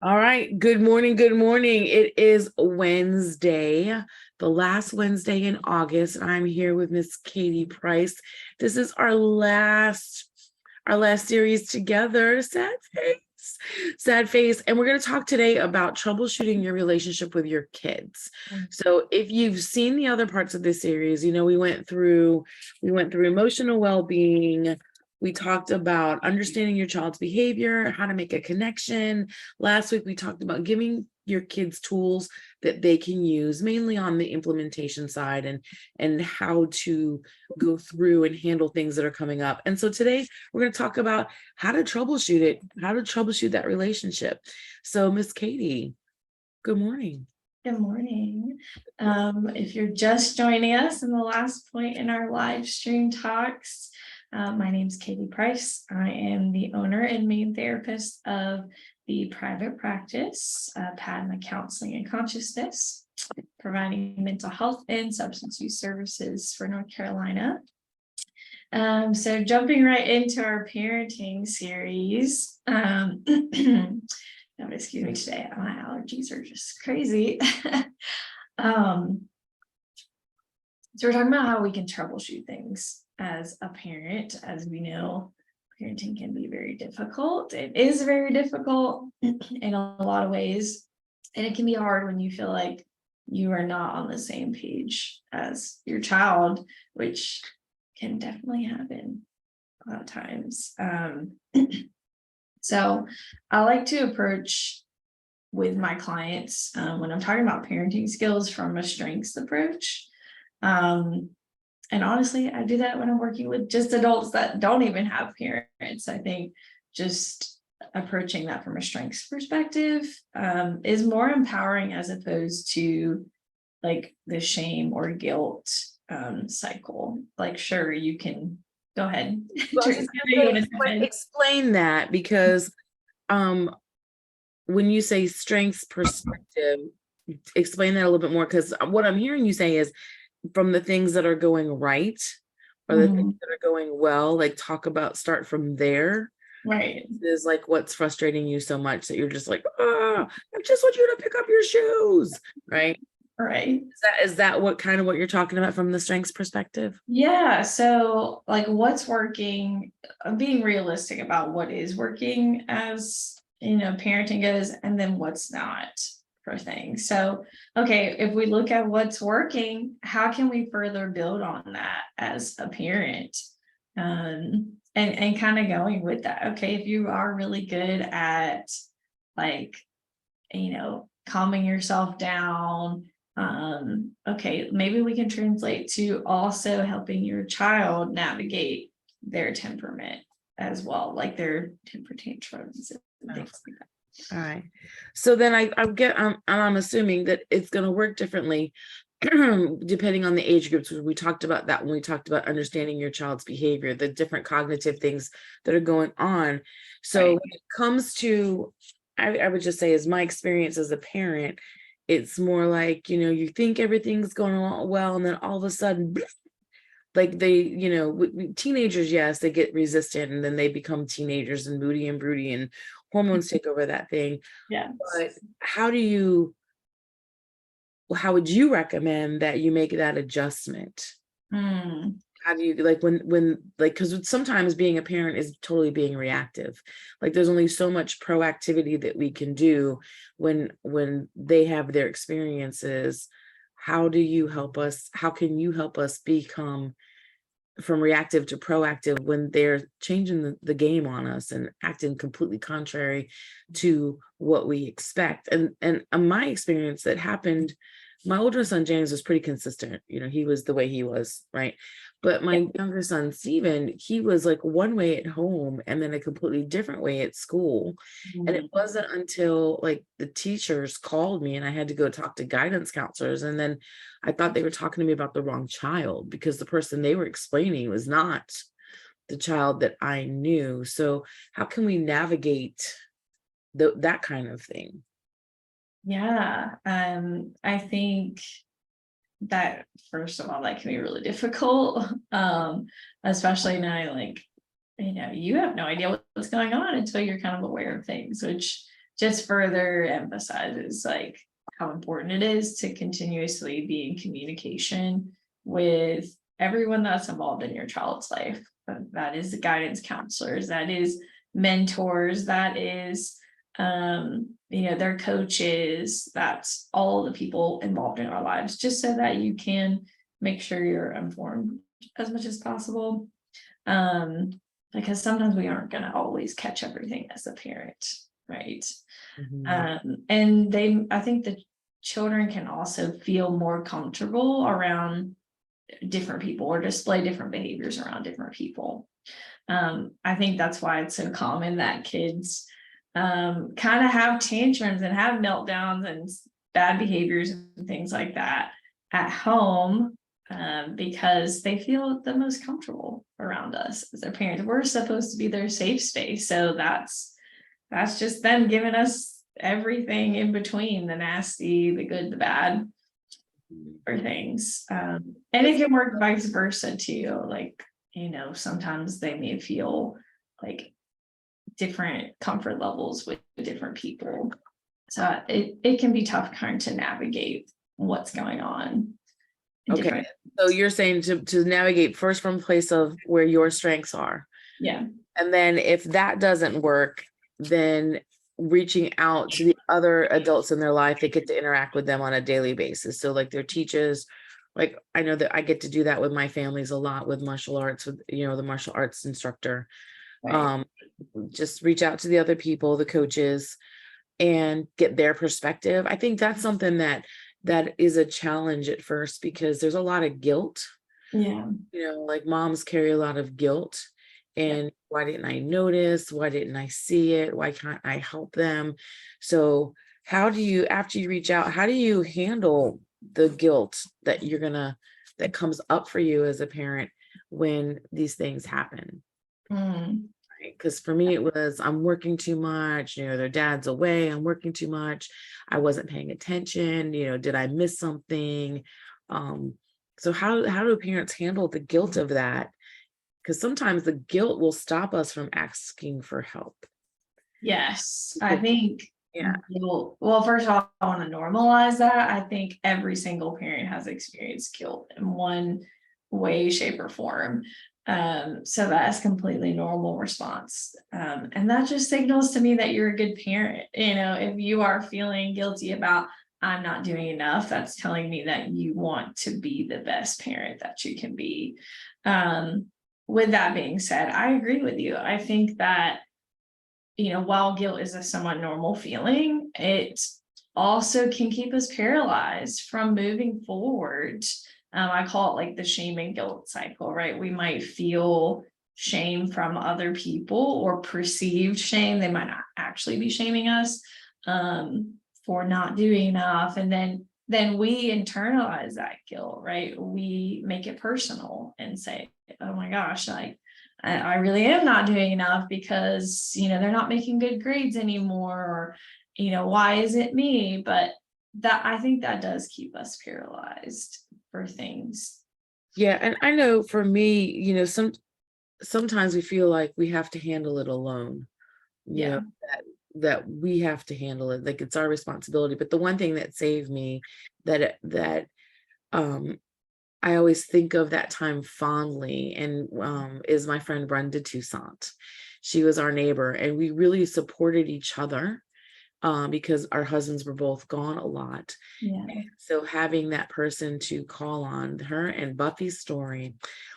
All right. Good morning. Good morning. It is Wednesday, the last Wednesday in August. I'm here with Miss Katie Price. This is our last series together. Sad face. Sad face. And we're going to talk today about troubleshooting your relationship with your kids. So if you've seen the other parts of this series, we went through emotional well-being. We talked about understanding your child's behavior, how to make a connection. Last week, we talked about giving your kids tools that they can use, mainly on the implementation side and how to go through and handle things that are coming up. And so today, we're going to talk about how to troubleshoot that relationship. So, Miss Katie, good morning. Good morning. If you're just joining us in the last point in our live stream talks, my name is Katie Price. I am the owner and main therapist of the private practice, Padma Counseling and Consciousness, providing mental health and substance use services for North Carolina. So jumping right into our parenting series, no, excuse me today, my allergies are just crazy. So we're talking about how we can troubleshoot things as a parent. As we know, parenting can be very difficult. It is very difficult in a lot of ways. And it can be hard when you feel like you are not on the same page as your child, which can definitely happen a lot of times. So I like to approach with my clients when I'm talking about parenting skills from a strengths approach. And honestly, I do that when I'm working with just adults that don't even have parents. I think just approaching that from a strengths perspective is more empowering as opposed to like the shame or guilt cycle. Like, sure, you can go ahead. Well, explain that because when you say strengths perspective, explain that a little bit more, because what I'm hearing you say is from the things that are going right or the things that are going well, like start from there. Right. Is like what's frustrating you so much that you're just like, I just want you to pick up your shoes, right? Right. Is that what you're talking about from the strengths perspective? Yeah. So like what's working, being realistic about what is working as, parenting goes, and then what's not for things. So, okay, if we look at what's working, how can we further build on that as a parent? And kind of going with that. Okay, if you are really good at like, calming yourself down, okay, maybe we can translate to also helping your child navigate their temperament as well, like their temper tantrums and things like that. All right. So then I'm assuming that it's going to work differently depending on the age groups. We talked about that when we talked about understanding your child's behavior, the different cognitive things that are going on. So Right. when it comes to, I would just say, as my experience as a parent, it's more like, you think everything's going along well, and then all of a sudden, like teenagers, yes, they get resistant, and then they become teenagers and moody and broody, and hormones take over that thing. Yeah. But how would you recommend that you make that adjustment? How do you because sometimes being a parent is totally being reactive. Like there's only so much proactivity that we can do when they have their experiences. How can you help us become from reactive to proactive when they're changing the game on us and acting completely contrary to what we expect? And my experience that happened, my older son James was pretty consistent. He was the way he was, right? But my younger son Steven, he was like one way at home and then a completely different way at school. And it wasn't until like the teachers called me and I had to go talk to guidance counselors, and then I thought they were talking to me about the wrong child, because the person they were explaining was not the child that I knew. So how can we navigate that kind of thing? Yeah. I think that first of all, that can be really difficult. Especially now, like, you have no idea what's going on until you're kind of aware of things, which just further emphasizes like how important it is to continuously be in communication with everyone that's involved in your child's life. That is the guidance counselors, that is mentors, that is their coaches, that's all the people involved in our lives, just so that you can make sure you're informed as much as possible. Because sometimes we aren't going to always catch everything as a parent, right? And I think the children can also feel more comfortable around different people or display different behaviors around different people. I think that's why it's so common that kids kind of have tantrums and have meltdowns and bad behaviors and things like that at home, because they feel the most comfortable around us as their parents. We're supposed to be their safe space. So that's just them giving us everything in between, the nasty, the good, the bad, or things. And it can work vice versa too. Like, sometimes they may feel like different comfort levels with different people. So it can be tough kind to navigate what's going on. Okay. So you're saying to navigate first from a place of where your strengths are. Yeah. And then if that doesn't work, then reaching out to the other adults in their life, they get to interact with them on a daily basis. So like their teachers, like I know that I get to do that with my families a lot with martial arts, with the martial arts instructor. Right. Just reach out to the other people, the coaches, and get their perspective. I think that's something that is a challenge at first, because there's a lot of guilt. Yeah. Like moms carry a lot of guilt. And why didn't I notice? Why didn't I see it? Why can't I help them? So how do you, after you reach out, how do you handle the guilt that that comes up for you as a parent when these things happen? Because for me, it was, I'm working too much, their dad's away, I'm working too much, I wasn't paying attention, did I miss something? So how do parents handle the guilt of that? Because sometimes the guilt will stop us from asking for help. Yes, I think. Yeah. Well, first of all, I want to normalize that. I think every single parent has experienced guilt in one way, shape, or form. So that's completely normal response. And that just signals to me that you're a good parent. If you are feeling guilty about, I'm not doing enough, that's telling me that you want to be the best parent that you can be. With that being said, I agree with you. I think that, while guilt is a somewhat normal feeling, it also can keep us paralyzed from moving forward. I call it like the shame and guilt cycle, right? We might feel shame from other people or perceived shame. They might not actually be shaming us for not doing enough. And then we internalize that guilt, right? We make it personal and say, oh my gosh, like I really am not doing enough because, they're not making good grades anymore, or, why is it me? But I think that does keep us paralyzed for things. Yeah. And I know for me, sometimes we feel like we have to handle it alone. That we have to handle it, like it's our responsibility. But the one thing that saved me, that I always think of that time fondly, and is my friend Brenda Toussaint. She was our neighbor, and we really supported each other because our husbands were both gone a lot. Yeah. So having that person to call on, her and Buffy's story,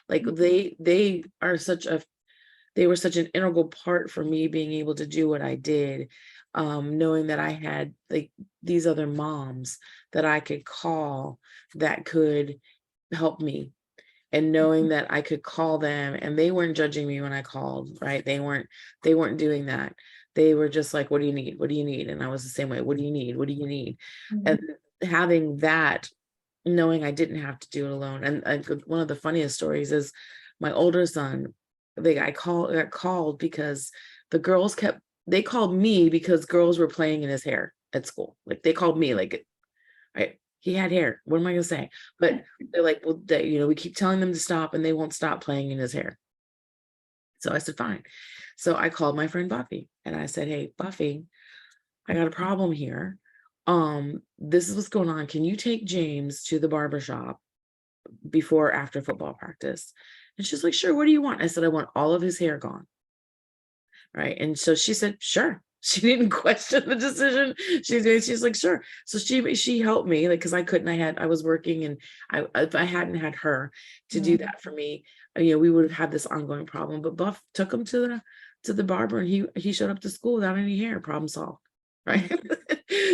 like they were such an integral part for me being able to do what I did, knowing that I had like these other moms that I could call that could help me, and knowing that I could call them and they weren't judging me when I called, right? They weren't doing that. They were just like, what do you need? What do you need? And I was the same way. What do you need? What do you need? And having that, knowing I didn't have to do it alone. And one of the funniest stories is my older son, got called because the girls they called me because girls were playing in his hair at school. Like they called me, like, right, he had hair. What am I gonna say? But they're like, well, we keep telling them to stop and they won't stop playing in his hair. So I said, fine. So I called my friend Buffy and I said, hey, Buffy, I got a problem here. This is what's going on. Can you take James to the barber shop before or after football practice? And she's like, sure, what do you want? I said, I want all of his hair gone. Right. And so she said, sure. She didn't question the decision. She's like, sure. So she helped me, like, because I couldn't. I was working, and if I hadn't had her to do that for me, we would have had this ongoing problem. But Buff took him to the barber, and he showed up to school without any hair. Problem solved. Right.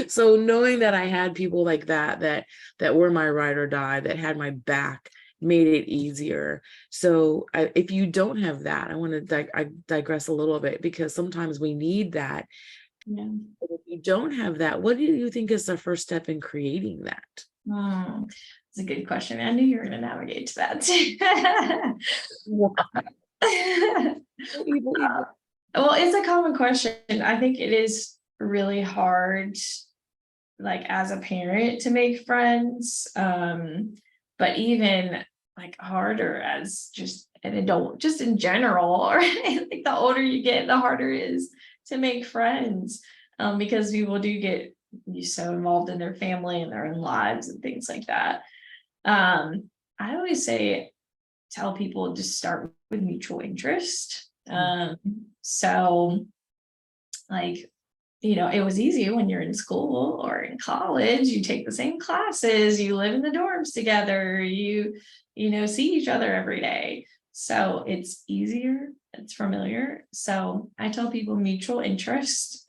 So knowing that I had people like that were my ride or die, that had my back, made it easier. So if you don't have that, I want to I digress a little bit, because sometimes we need that. Yeah. But if you don't have that, what do you think is the first step in creating that? It's a good question. I knew you were going to navigate to that too. Well, it's a common question. I think it is really hard, like, as a parent, to make friends, but even like harder as just an adult, just in general, right? Like, the older you get, the harder it is to make friends, because people do get so involved in their family and their own lives and things like that. I always tell people, just start with mutual interest. So, like, it was easy when you're in school or in college. You take the same classes, you live in the dorms together, you see each other every day. So it's easier, it's familiar. So I tell people mutual interest.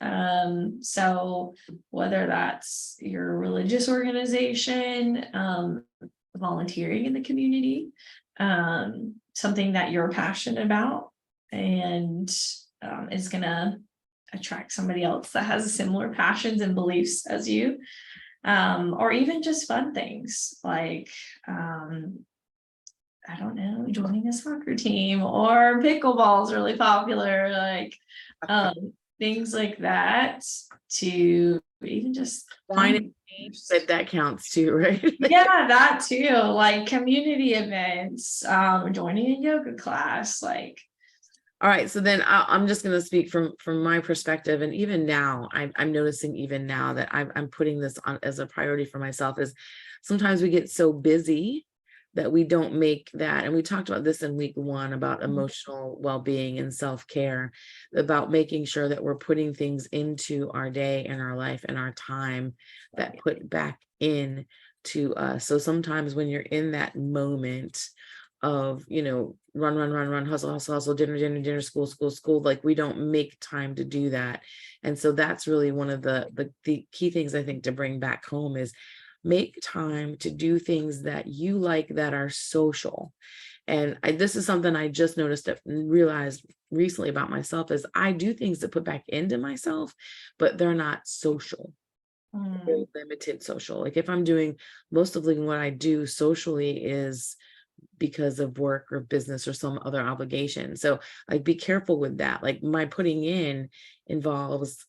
So whether that's your religious organization, volunteering in the community, something that you're passionate about, and is gonna attract somebody else that has similar passions and beliefs as you, or even just fun things like, I don't know, joining a soccer team, or pickleball is really popular, like, things like that, to even just Wine and games, that counts too, right? yeah, that too, like community events, joining a yoga class, like. All right, so then I'm just going to speak from my perspective, and even now, I'm noticing even now that I'm putting this on as a priority for myself. Is sometimes we get so busy that we don't make that, and we talked about this in week 1 about emotional well-being and self-care, about making sure that we're putting things into our day and our life and our time that put back in to us. So sometimes when you're in that moment of, run, hustle, dinner, school, like, we don't make time to do that. And so that's really one of the key things I think to bring back home, is make time to do things that you like, that are social. And this is something I just noticed and realized recently about myself, is I do things that put back into myself, but they're not social. Very limited social. Like, if I'm doing most of what I do socially is because of work or business or some other obligation. So, like, be careful with that. Like, my putting in involves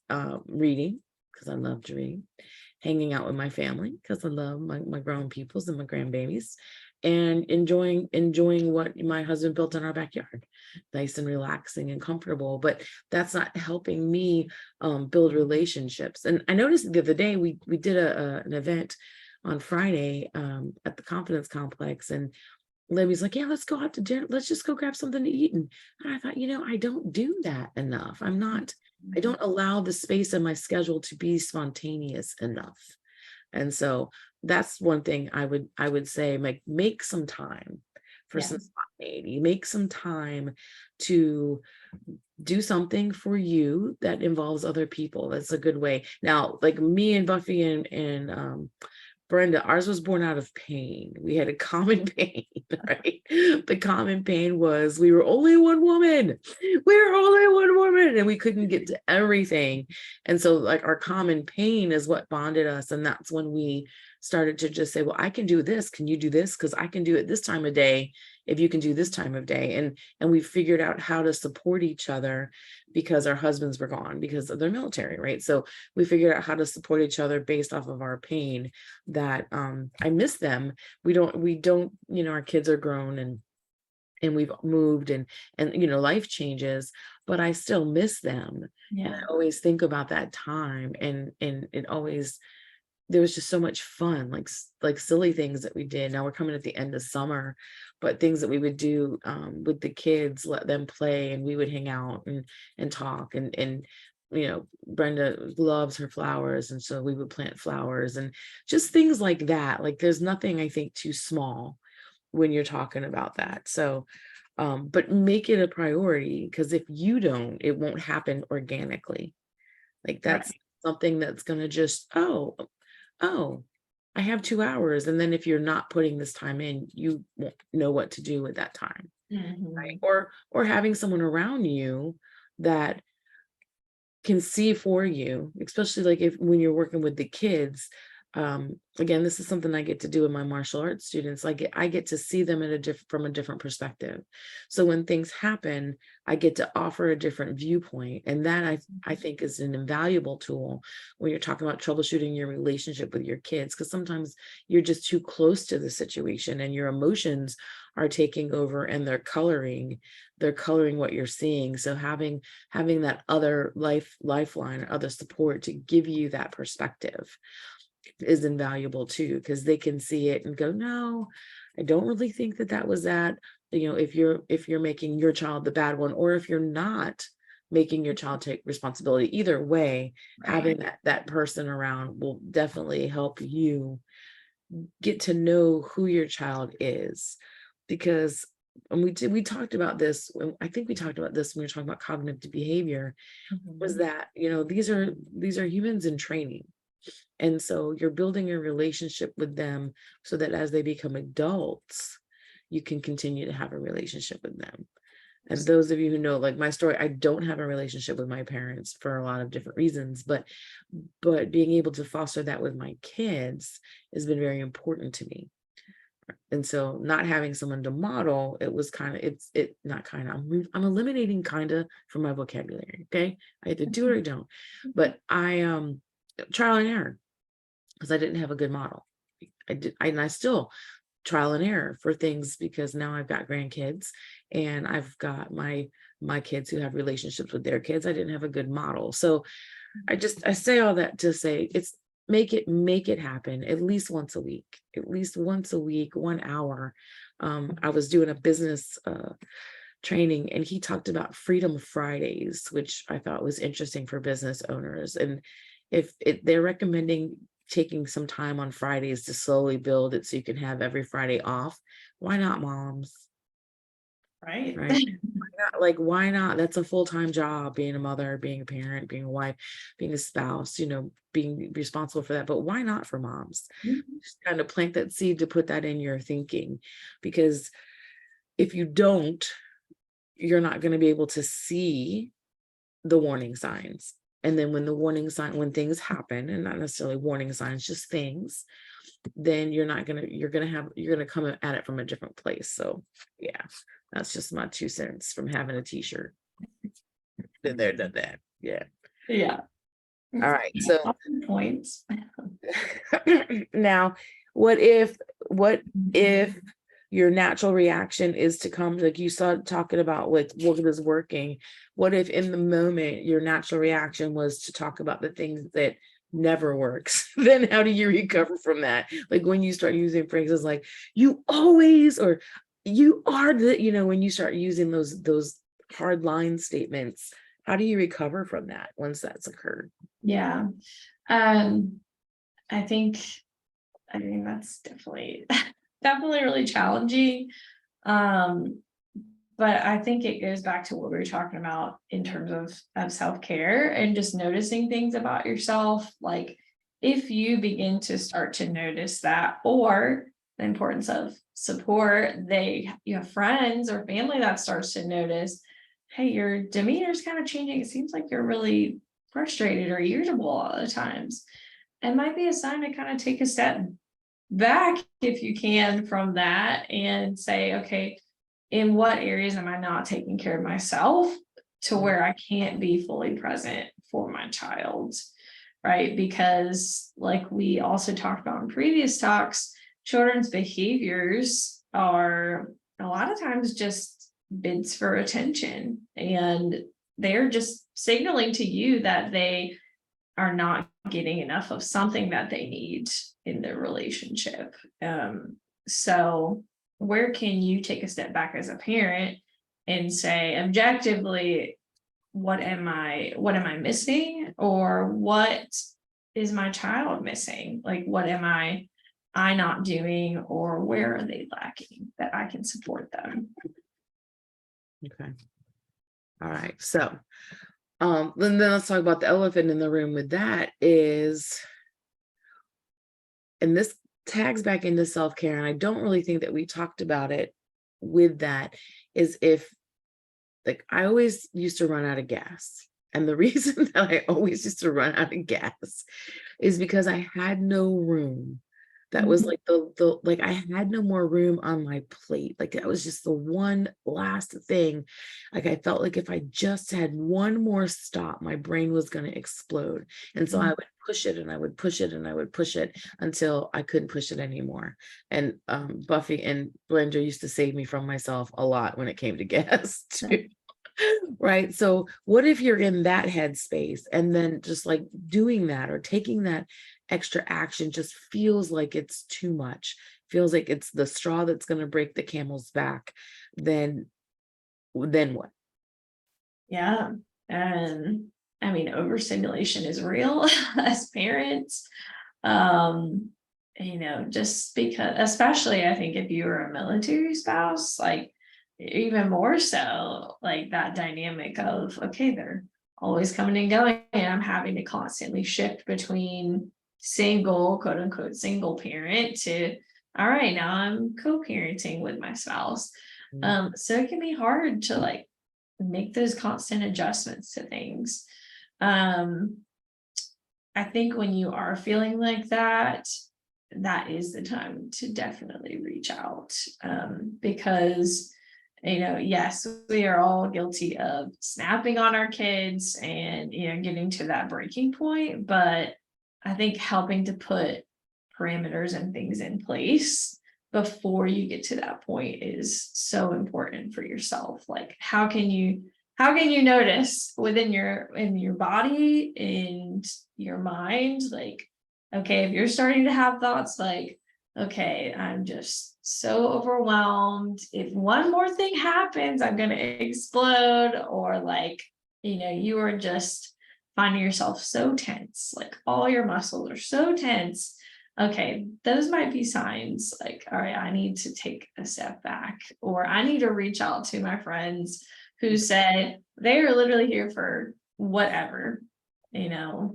reading, because I love to read, hanging out with my family, because I love my grown peoples and my grandbabies, and enjoying what my husband built in our backyard, nice and relaxing and comfortable. But that's not helping me build relationships. And I noticed the other day we did an event on Friday at the Confidence Complex, and Libby's like, yeah, let's go out to dinner. Let's just go grab something to eat. And I thought, I don't do that enough. I don't allow the space in my schedule to be spontaneous enough. And so that's one thing I would say, like, make some time for some spontaneity, make some time to do something for you that involves other people. That's a good way. Now, like, me and Buffy and Brenda, ours was born out of pain. We had a common pain, right? The common pain was we were only one woman. And we couldn't get to everything. And so, like, our common pain is what bonded us. And that's when we started to just say, well, I can do this. Can you do this? Because I can do it this time of day if you can do this time of day. And we figured out how to support each other, because our husbands were gone because of their military, right? So we figured out how to support each other based off of our pain. That I miss them. We don't, our kids are grown, and we've moved and you know, life changes, but I still miss them. And I Yeah. always think about that time, and it always, there was just so much fun, like silly things that we did. Now we're coming at the end of summer, but things that we would do with the kids, let them play, and we would hang out and talk, and you know, Brenda loves her flowers, and so we would plant flowers and just things like that. Like there's nothing, I think, too small when you're talking about that. So but make it a priority, because if you don't, it won't happen organically. Like that's Right. something that's going to just, oh, I have 2 hours. And then if you're not putting this time in, you won't know what to do with that time. Right. Mhm. Or having someone around you that can see for you, especially like if when you're working with the kids. Again, this is something I get to do with my martial arts students. I get to see them in from a different perspective. So when things happen, I get to offer a different viewpoint. And that I think is an invaluable tool when you're talking about troubleshooting your relationship with your kids, because sometimes you're just too close to the situation and your emotions are taking over and they're coloring what you're seeing. So having that other lifeline or other support to give you that perspective is invaluable too, because they can see it and go, no, I don't really think that was that. You know, if you're making your child the bad one, or if you're not making your child take responsibility, either way, Right. having that person around will definitely help you get to know who your child is. Because and we talked about this, I think we talked about this when we were talking about cognitive behavior, was Mhm. that, you know, these are humans in training. And so you're building a relationship with them so that as they become adults, you can continue to have a relationship with them. And those of you who know, like my story, I don't have a relationship with my parents for a lot of different reasons, but being able to foster that with my kids has been very important to me. And so not having someone to model, it was kind of, it not kind of, I'm eliminating kind of from my vocabulary. Okay. I either do or I don't. But I trial and error, because I didn't have a good model. And I still trial and error for things, because now I've got grandkids and I've got my kids who have relationships with their kids. I didn't have a good model. So I say all that to say, it's make it happen at least once a week, 1 hour. I was doing a business training, and he talked about Freedom Fridays, which I thought was interesting for business owners. And if they're recommending taking some time on Fridays to slowly build it so you can have every Friday off, why not, moms? Right. Right? Why not? Like, why not? That's a full-time job, being a mother, being a parent, being a wife, being a spouse, you know, being responsible for that. But why not for moms? Mhm. Just kind of plant that seed to put that in your thinking, because if you don't, you're not going to be able to see the warning signs. And then when things happen, and not necessarily warning signs, just things, then you're gonna come at it from a different place. So yeah, that's just my 2 cents from having a t-shirt. Been there, done that. Yeah. Yeah. All right. So Awesome points. now, what if your natural reaction is to come, like you started talking about with what was working? What if in the moment your natural reaction was to talk about the things that never works? Then how do you recover from that? Like when you start using phrases like "you always" or "you are the," you know, when you start using those hard line statements, how do you recover from that once that's occurred? Yeah. Um, I think that's definitely definitely really challenging. Um, but I think it goes back to what we were talking about in terms of self-care and just noticing things about yourself. Like if you begin to start to notice that, or the importance of support, you have friends or family that starts to notice, hey, your demeanor is kind of changing. It seems like you're really frustrated or irritable all the times. It might be a sign to kind of take a step back if you can from that and say, okay, in what areas am I not taking care of myself to Mm. where I can't be fully present for my child? Right. Because, like we also talked about in previous talks, children's behaviors are a lot of times just bids for attention, and they're just signaling to you that they are not getting enough of something that they need in their relationship. So where can you take a step back as a parent and say objectively, what am I missing, or what is my child missing? Like, what am I not doing, or where are they lacking that I can support them? Okay. All right. So then let's talk about the elephant in the room with that is, and this tags back into self-care, and I don't really think that we talked about it with that, is if, like, I always used to run out of gas. And the reason that I always used to run out of gas is because I had no room. That was like the like I had no more room on my plate. Like that was just the one last thing. Like I felt like if I just had one more stop, my brain was going to explode. And so I would push it and I would push it and I would push it until I couldn't push it anymore. And Buffy and Blender used to save me from myself a lot when it came to gas too. Right. So what if you're in that headspace and then just like doing that or taking that extra action just feels like it's too much, feels like it's the straw that's going to break the camel's back, then what? Yeah. And I mean, overstimulation is real as parents. Just because, especially I think if you're a military spouse, like even more so, like that dynamic of, okay, they're always coming and going, and I'm having to constantly shift between single, quote unquote, single parent to, all right, now I'm co-parenting with my spouse. So it can be hard to like make those constant adjustments to things. I think when you are feeling like that, that is the time to definitely reach out, because yes, we are all guilty of snapping on our kids and getting to that breaking point, but I think helping to put parameters and things in place before you get to that point is so important for yourself. Like how can you notice within your body and your mind, like, okay, if you're starting to have thoughts like, okay, I'm just so overwhelmed, if one more thing happens I'm going to explode, or like you are just finding yourself so tense, like all your muscles are so tense, okay, those might be signs like, all right, I need to take a step back, or I need to reach out to my friends who said they are literally here for whatever. Yeah,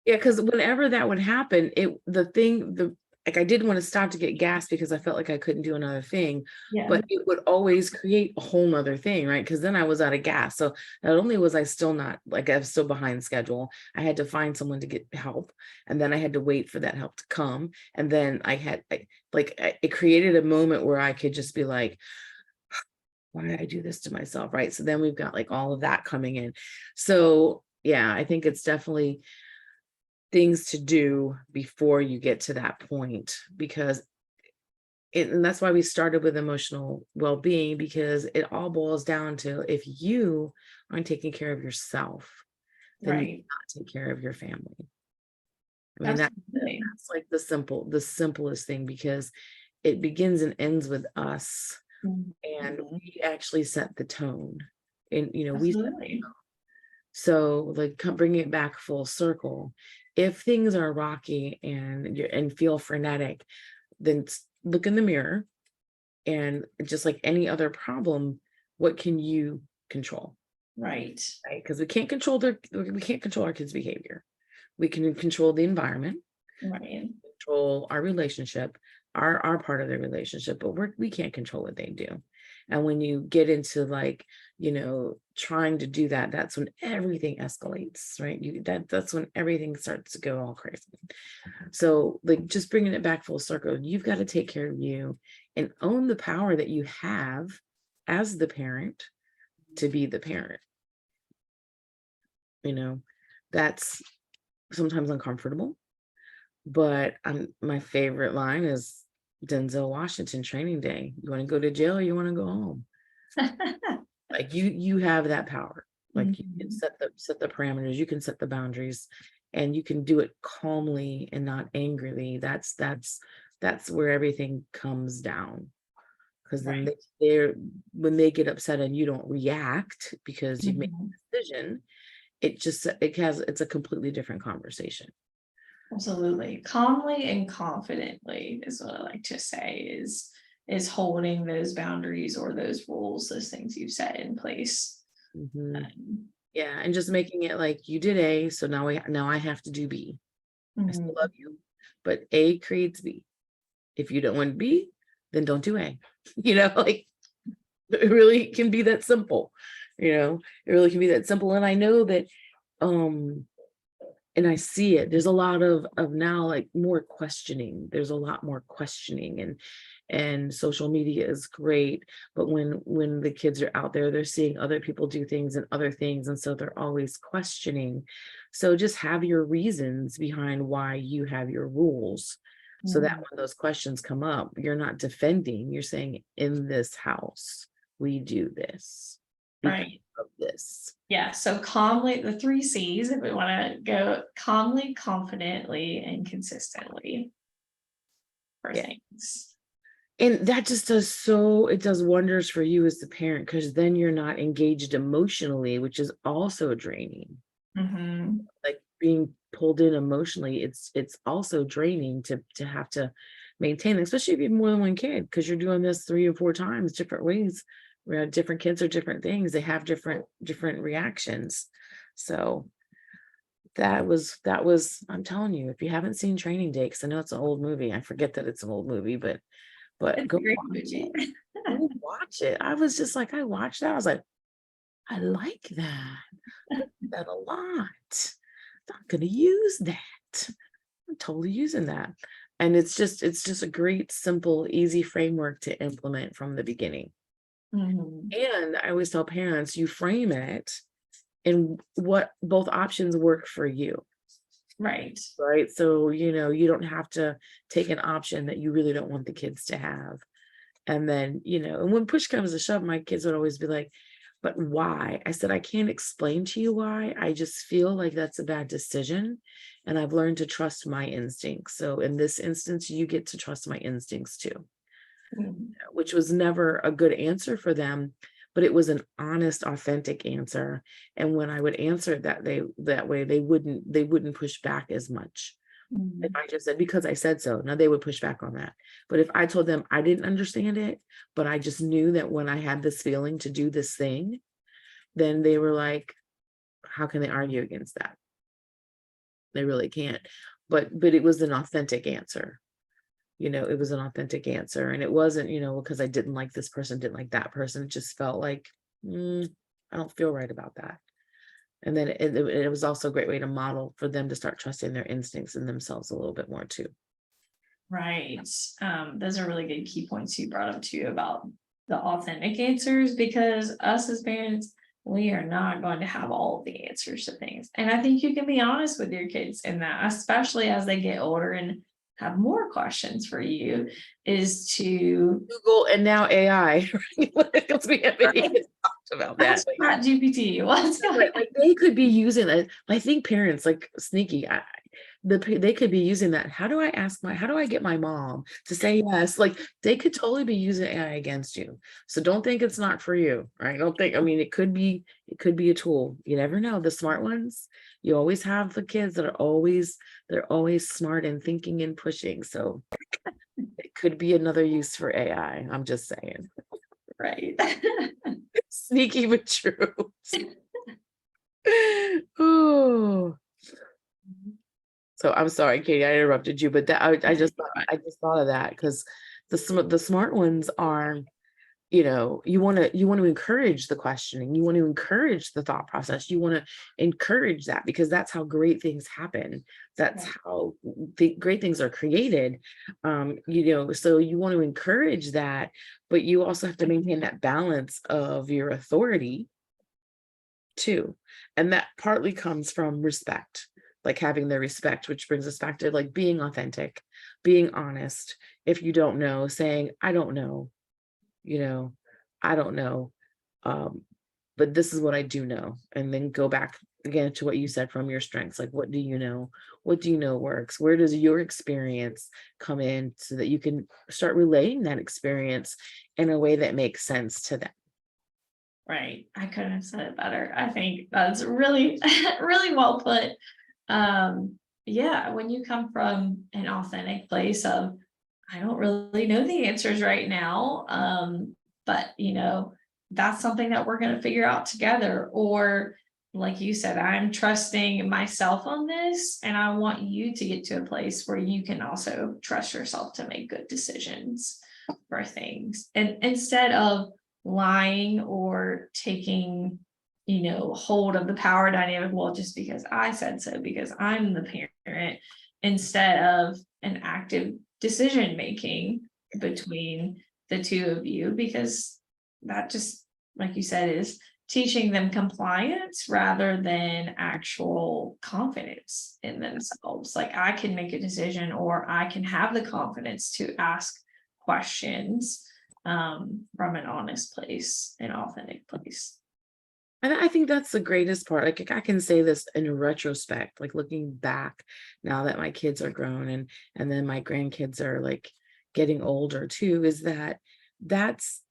because whenever that would happen, like I didn't want to stop to get gas because I felt like I couldn't do another thing, but it would always create a whole nother thing, right? Because then I was out of gas. So not only was I still not, like I was still behind schedule, I had to find someone to get help, and then I had to wait for that help to come. And then it created a moment where I could just be like, why did I do this to myself? Right. So then we've got like all of that coming in. So yeah, I think it's definitely things to do before you get to that point, because and that's why we started with emotional well-being, because it all boils down to, if you aren't taking care of yourself, then you cannot take care of your family. I mean, that's like the simplest thing, because it begins and ends with us. And we actually set the tone, and we set the tone. So like bringing it back full circle, if things are rocky and feel frenetic, then look in the mirror, and just like any other problem, what can you control? Right. Because we can't control our kids' behavior. We can control the environment, right, control our relationship, our part of the relationship, but we can't control what they do. And when you get into like, trying to do that, that's when everything escalates, right? That's when everything starts to go all crazy. So like just bringing it back full circle, you've got to take care of you and own the power that you have as the parent to be the parent. That's sometimes uncomfortable, but my favorite line is Denzel Washington, Training Day. You want to go to jail or you want to go home? Like you have that power. Like you can Mhm. set the parameters, you can set the boundaries, and you can do it calmly and not angrily. That's where everything comes down. Because then Right. they're when they get upset and you don't react because you've made Mhm. a decision, it's a completely different conversation. Absolutely. Calmly and confidently is what I like to say is holding those boundaries or those rules, those things you've set in place. Mhm. Um, Yeah, and just making it like you did A, so now I have to do B. I still love mhm. you, but A creates B. If you don't want B, then don't do A. Like it really can be that simple. It really can be that simple. And I know that um and I see it. There's a lot of now like more questioning. There's a lot more questioning and social media is great, but when the kids are out there, they're seeing other people do things and other things, and so they're always questioning. So just have your reasons behind why you have your rules, so that Mhm. when those questions come up, you're not defending, you're saying, in this house, we do this because Right. of this. Yeah. So calmly, the three C's, if we want to go calmly, confidently, and consistently for Yeah. things. And that just it does wonders for you as the parent, because then you're not engaged emotionally, which is also draining. Mhm. Like being pulled in emotionally, it's also draining to have to maintain, especially if you have more than one kid, because you're doing this 3 or 4 times different ways, where different kids are different things. They have different reactions. So I'm telling you, if you haven't seen Training Day, because I know it's an old movie, I forget that it's an old movie, but It's go a great watch movie. it. Go watch it. I was just like, I watched that. I was like, I like that. I like that a lot. I'm gonna use that. I'm totally using that. And it's just a great, simple, easy framework to implement from the beginning. Mhm. And I always tell parents, you frame it in what both options work for you. Right. Right. So, you don't have to take an option that you really don't want the kids to have. And then, and when push comes to shove, my kids would always be like, but why? I said, I can't explain to you why. I just feel like that's a bad decision. And I've learned to trust my instincts. So in this instance, you get to trust my instincts too, Mhm. which was never a good answer for them, but it was an honest, authentic answer. And when I would answer it that way, they wouldn't push back as much. If Mhm. I just said, because I said so, now they would push back on that. But if I told them I didn't understand it, but I just knew that when I had this feeling to do this thing, then they were like, how can they argue against that? They really can't. But it was an authentic answer. It was an authentic answer. And it wasn't, because I didn't like this person, didn't like that person. It just felt like, I don't feel right about that. And then it was also a great way to model for them to start trusting their instincts and themselves a little bit more too. Right. Those are really good key points you brought up too about the authentic answers, because us as parents, we are not going to have all of the answers to things. And I think you can be honest with your kids in that, especially as they get older and have more questions for you, is to Google and now AI, right? Because we haven't even talked about that. ask Chat GPT what's going Right, like they could be using it. I think parents like sneaky. They could be using that. How do I get my mom to say yes? Like they could totally be using AI against you. So don't think it's not for you, right? Don't think, I mean, it could be a tool. You never know. The smart ones, you always have the kids that they're always smart and thinking and pushing. So it could be another use for AI. I'm just saying. right. Sneaky but true. Oh, so I'm sorry, Katie, I interrupted you, but that I just thought of that because the smart ones are, you want to encourage the questioning, you want to encourage the thought process, you want to encourage that because that's how great things happen. That's Right. how the great things are created. So you want to encourage that, but you also have to maintain that balance of your authority too. And that partly comes from respect, like having the respect, which brings us back to like being authentic, being honest. If you don't know, saying, I don't know, you know, I don't know. But this is what I do know. And then go back again to what you said from your strengths. Like, what do you know? What do you know works? Where does your experience come in so that you can start relaying that experience in a way that makes sense to them? Right. I couldn't have said it better. I think that's really, really well put. Yeah, when you come from an authentic place of, I don't really know the answers right now, but that's something that we're going to figure out together. Or, like you said, I'm trusting myself on this, and I want you to get to a place where you can also trust yourself to make good decisions for things. And instead of lying or taking hold of the power dynamic, well, just because I said so, because I'm the parent, instead of an active decision making between the two of you, because that just, like you said, is teaching them compliance rather than actual confidence in themselves. Like, I can make a decision, or I can have the confidence to ask questions from an honest place, an authentic place. And I think that's the greatest part. Like, I can say this in retrospect, like looking back now that my kids are grown, and then my grandkids are like getting older too, is that that's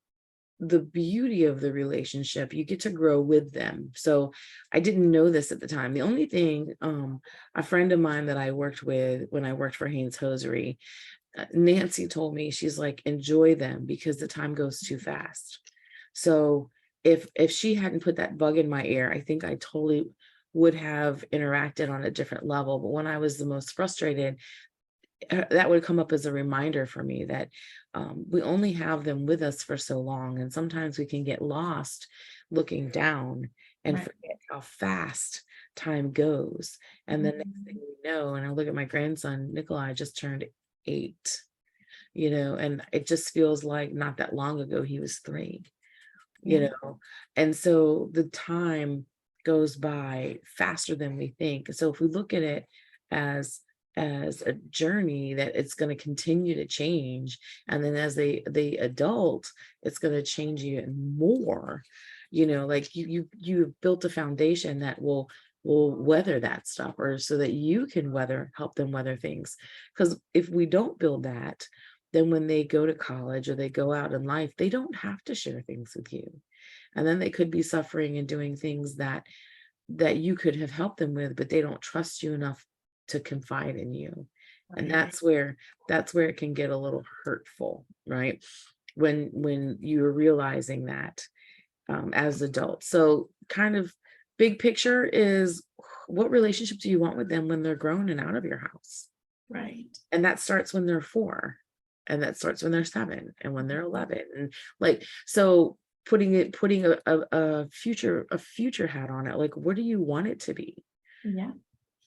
the beauty of the relationship. You get to grow with them. So I didn't know this at the time. The only thing, a friend of mine that I worked with when I worked for Haynes Hosiery, Nancy told me, she's like, enjoy them because the time goes too fast. So if she hadn't put that bug in my ear, I think I totally would have interacted on a different level. But when I was the most frustrated, that would come up as a reminder for me that we only have them with us for so long. And sometimes we can get lost looking down and Right. forget how fast time goes. And the next thing we know, and I look at my grandson, Nikolai just turned 8, and it just feels like not that long ago he was 3, Yeah. and so the time goes by faster than we think. So if we look at it as a journey that it's going to continue to change, and then as the adult, it's going to change even more, like you've built a foundation that will weather that stuff, or so that you can help them weather things. Because if we don't build that, then when they go to college or they go out in life, they don't have to share things with you. And then they could be suffering and doing things that you could have helped them with, but they don't trust you enough to confide in you. And that's where it can get a little hurtful, right? When you're realizing that as adults. So kind of big picture is, what relationship do you want with them when they're grown and out of your house? Right. And that starts when they're 4, and that starts when they're 7, and when they're 11. And like, so putting a future hat on it, like, what do you want it to be? Yeah.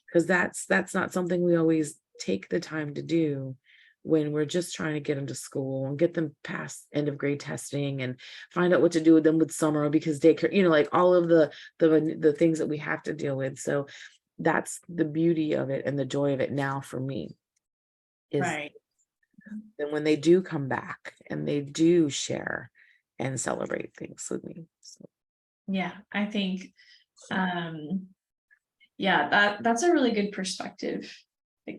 Because that's not something we always take the time to do when we're just trying to get them to school and get them past end of grade testing and find out what to do with them with summer, because daycare, like all of the things that we have to deal with. So that's the beauty of it and the joy of it now for me, is Right. then when they do come back and they do share and celebrate things with me. So. Yeah, I think that's a really good perspective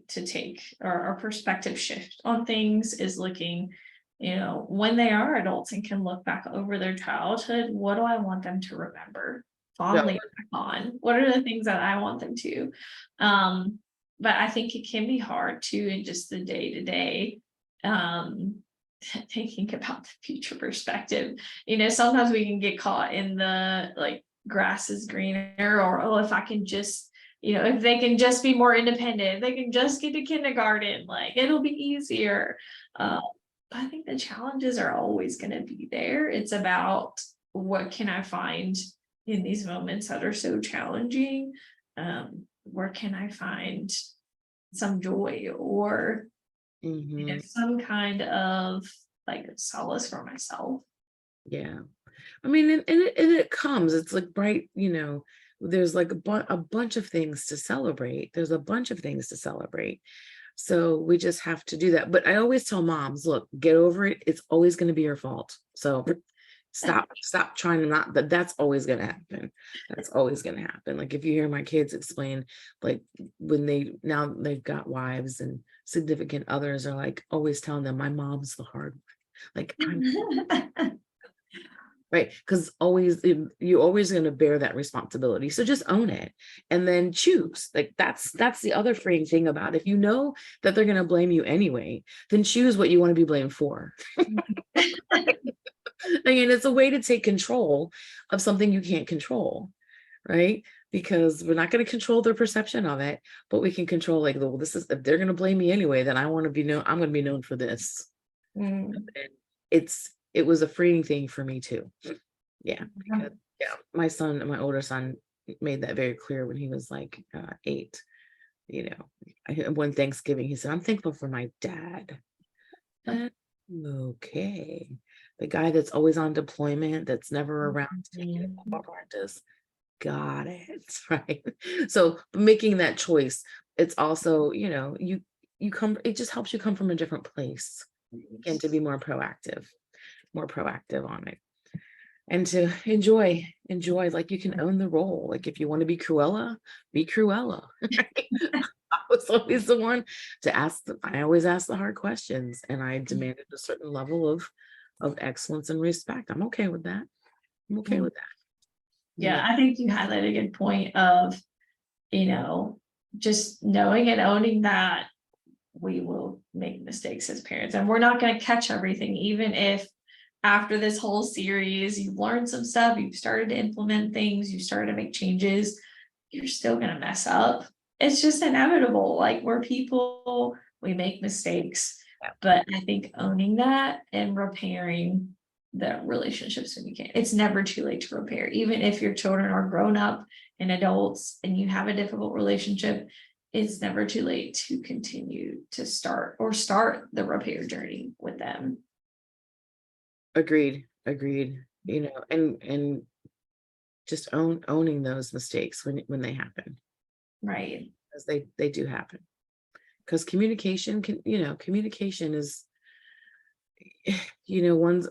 to take, or a perspective shift on things, is looking, when they are adults and can look back over their childhood, what do I want them to remember fondly back on? What are the things that I want them to? But I think it can be hard too, in just the day to day, thinking about the future perspective. Sometimes we can get caught in the, like, grass is greener, or, oh, if I can just, if they can just be more independent, they can just get to kindergarten, like, it'll be easier. But I think the challenges are always going to be there. It's about, what can I find in these moments that are so challenging? Where can I find some joy, or some kind of, like, solace for myself? Yeah. I mean, and it comes, it's like bright, there's like a bunch of things to celebrate. There's a bunch of things to celebrate. So we just have to do that. But I always tell moms, look, get over it. It's always going to be your fault. So Stop trying to not, that's always going to happen. That's always going to happen. Like if you hear my kids explain, like when now they've got wives and significant others are like always telling them, my mom's the hard one. Like right, because you're always going to bear that responsibility, so just own it and then choose. Like that's the other freeing thing about it. If you know that they're going to blame you anyway, then choose what you want to be blamed for. I mean, it's a way to take control of something you can't control, right? Because we're not going to control their perception of it, but we can control, like, well, this is, if they're going to blame me anyway, then I want to be known, I'm going to be known for this. And it was a freeing thing for me too. Yeah. Because, my older son made that very clear when he was like 8. You know, one Thanksgiving, he said, I'm thankful for my dad. Okay. The guy that's always on deployment, that's never around to take practice. Got it. Right. So making that choice, it's also, you know, it just helps you come from a different place and to be more proactive on it. And to enjoy, like you can own the role. Like if you want to be Cruella, be Cruella. I was always the one to ask. I always ask the hard questions, and I demanded a certain level of excellence and respect. I'm okay with that. I'm okay with that. Yeah, I think you highlighted a good point of, you know, just knowing and owning that we will make mistakes as parents, and we're not going to catch everything, even if after this whole series you've learned some stuff, you've started to implement things, you started to make changes, you're still going to mess up. It's just inevitable. Like we're people, we make mistakes, but I think owning that and repairing the relationships when you can. It's never too late to repair, even if your children are grown up and adults and you have a difficult relationship. It's never too late to continue to start the repair journey with them. Agreed. You know, and just owning those mistakes when they happen. Right. Because they do happen. Because communication is, you know,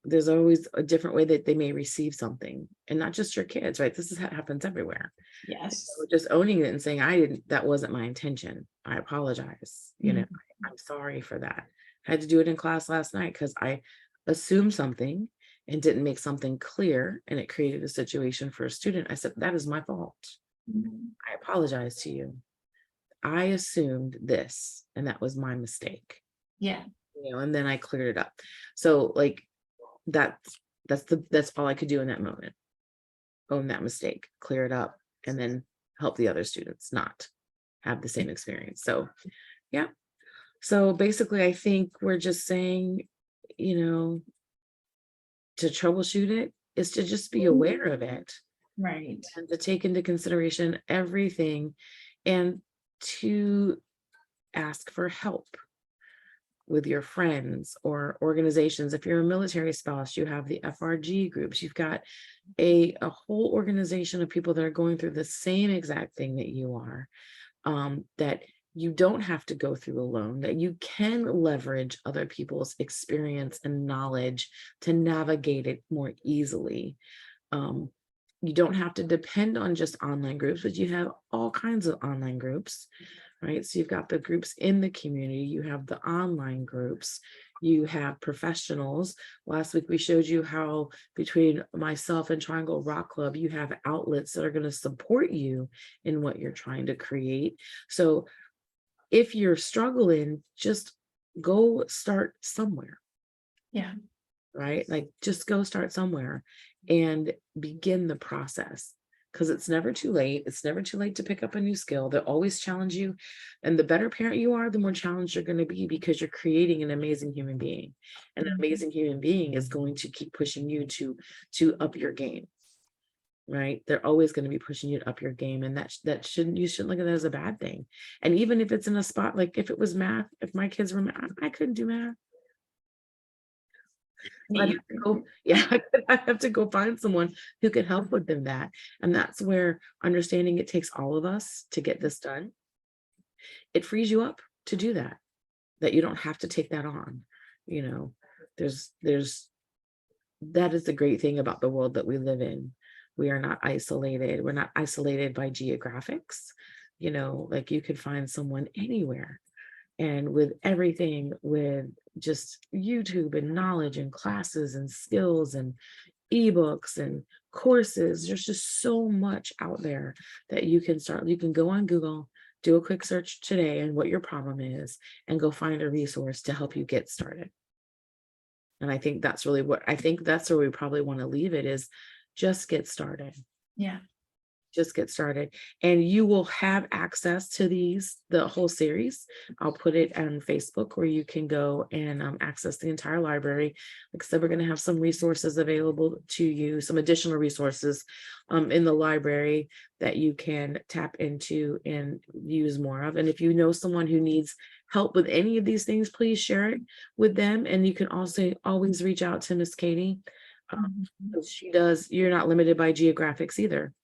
there's always a different way that they may receive something, and not just your kids, right? This happens everywhere. Yes. So just owning it and saying, that wasn't my intention. I apologize. You know, I'm sorry for that. I had to do it in class last night because I assumed something and didn't make something clear, and it created a situation for a student. I said, that is my fault. I apologize to you. I assumed this, and that was my mistake. Yeah. You know, and then I cleared it up. So like that's all I could do in that moment. Own that mistake, clear it up, and then help the other students not have the same experience. So yeah. So basically I think we're just saying, you know, to troubleshoot it is to just be aware of it. Right. And to take into consideration everything, and to ask for help with your friends or organizations. If you're a military spouse, you have the FRG groups. You've got a whole organization of people that are going through the same exact thing that you are, that you don't have to go through alone, that you can leverage other people's experience and knowledge to navigate it more easily. You don't have to depend on just online groups, but you have all kinds of online groups, right? So you've got the groups in the community, you have the online groups, you have professionals. Last week we showed you how between myself and Triangle Rock Club, you have outlets that are going to support you in what you're trying to create. So if you're struggling, just go start somewhere. Yeah. Right? Like just go start somewhere and begin the process, because it's never too late. It's never too late to pick up a new skill. They'll always challenge you. And the better parent you are, the more challenged you're going to be, because you're creating an amazing human being. And an amazing human being is going to keep pushing you to up your game. Right? They're always going to be pushing you to up your game. And you shouldn't look at that as a bad thing. And even if it's in a spot, like if it was math, if my kids were math, I couldn't do math. I have to go find someone who can help with them that. And that's where understanding it takes all of us to get this done. It frees you up to do that you don't have to take that on. You know, there's that is the great thing about the world that we live in. We are not isolated. We're not isolated by geographics. Like you could find someone anywhere. And with everything, with just YouTube and knowledge and classes and skills and ebooks and courses, there's just so much out there that you can start. You can go on Google, do a quick search today and what your problem is, and go find a resource to help you get started. And I think that's really that's where we probably want to leave it, is just get started. Yeah. Just get started, and you will have access to the whole series. I'll put it on Facebook where you can go and access the entire library. Like I said, we're going to have some resources available to you, some additional resources in the library that you can tap into and use more of. And if you know someone who needs help with any of these things, please share it with them. And you can also always reach out to Miss Katie. You're not limited by geographics either.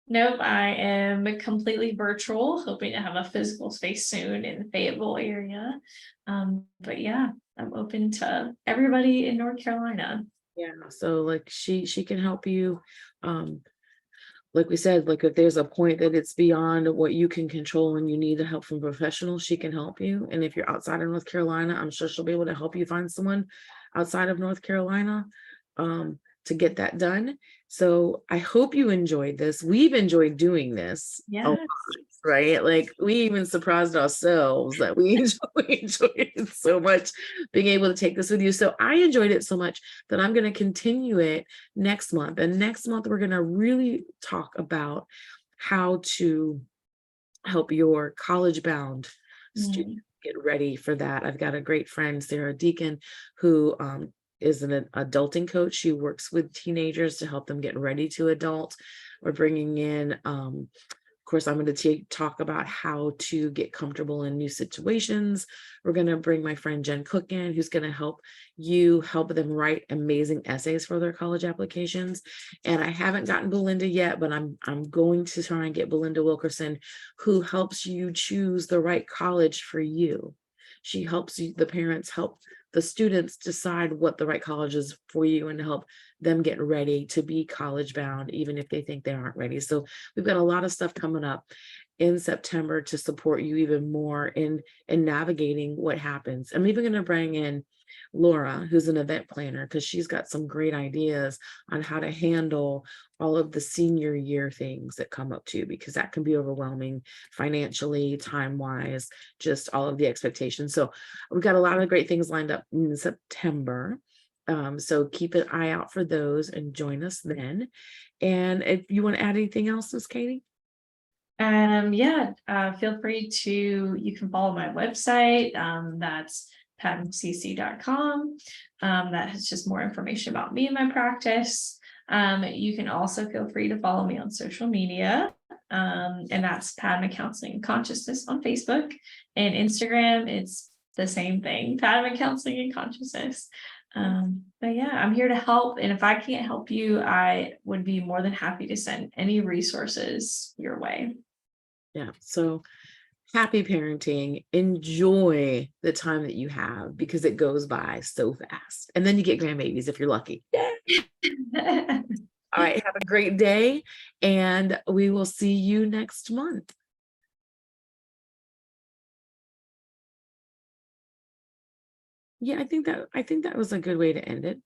Nope, I am completely virtual, hoping to have a physical space soon in the Fayetteville area. But yeah, I'm open to everybody in North Carolina. Yeah, so like she can help you. Like we said, like if there's a point that it's beyond what you can control and you need the help from a professional, she can help you. And if you're outside of North Carolina, I'm sure she'll be able to help you find someone outside of North Carolina to get that done. So I hope you enjoyed this. We've enjoyed doing this. Yeah. Right? Like we even surprised ourselves that we enjoyed it so much, being able to take this with you. So I enjoyed it so much that I'm going to continue it next month. And next month, we're going to really talk about how to help your college-bound student get ready for that. I've got a great friend, Sarah Deacon, who is an adulting coach. She works with teenagers to help them get ready to adult. We're bringing in of course, I'm going to talk about how to get comfortable in new situations. We're going to bring my friend Jen Cook in, who's going to help them write amazing essays for their college applications. And I haven't gotten Belinda yet, but I'm going to try and get Belinda Wilkerson, who helps you choose the right college for you. She helps you, the parents help the students decide what the right college is for you and to help them get ready to be college bound, even if they think they aren't ready. So we've got a lot of stuff coming up in September to support you even more in navigating what happens. I'm even going to bring in Laura, who's an event planner, because she's got some great ideas on how to handle all of the senior year things that come up too, because that can be overwhelming financially, time-wise, just all of the expectations. So we've got a lot of great things lined up in September. So keep an eye out for those and join us then. And if you want to add anything else, Miss Katie? Feel free to, you can follow my website. That's padmcc.com. That has just more information about me and my practice. You can also feel free to follow me on social media. And that's Padma Counseling and Consciousness on Facebook, and Instagram. It's the same thing, Padma Counseling and Consciousness. But yeah, I'm here to help. And if I can't help you, I would be more than happy to send any resources your way. Yeah. So happy parenting. Enjoy the time that you have, because it goes by so fast. And then you get grandbabies if you're lucky. All right. Have a great day, and we will see you next month. Yeah, I think that was a good way to end it.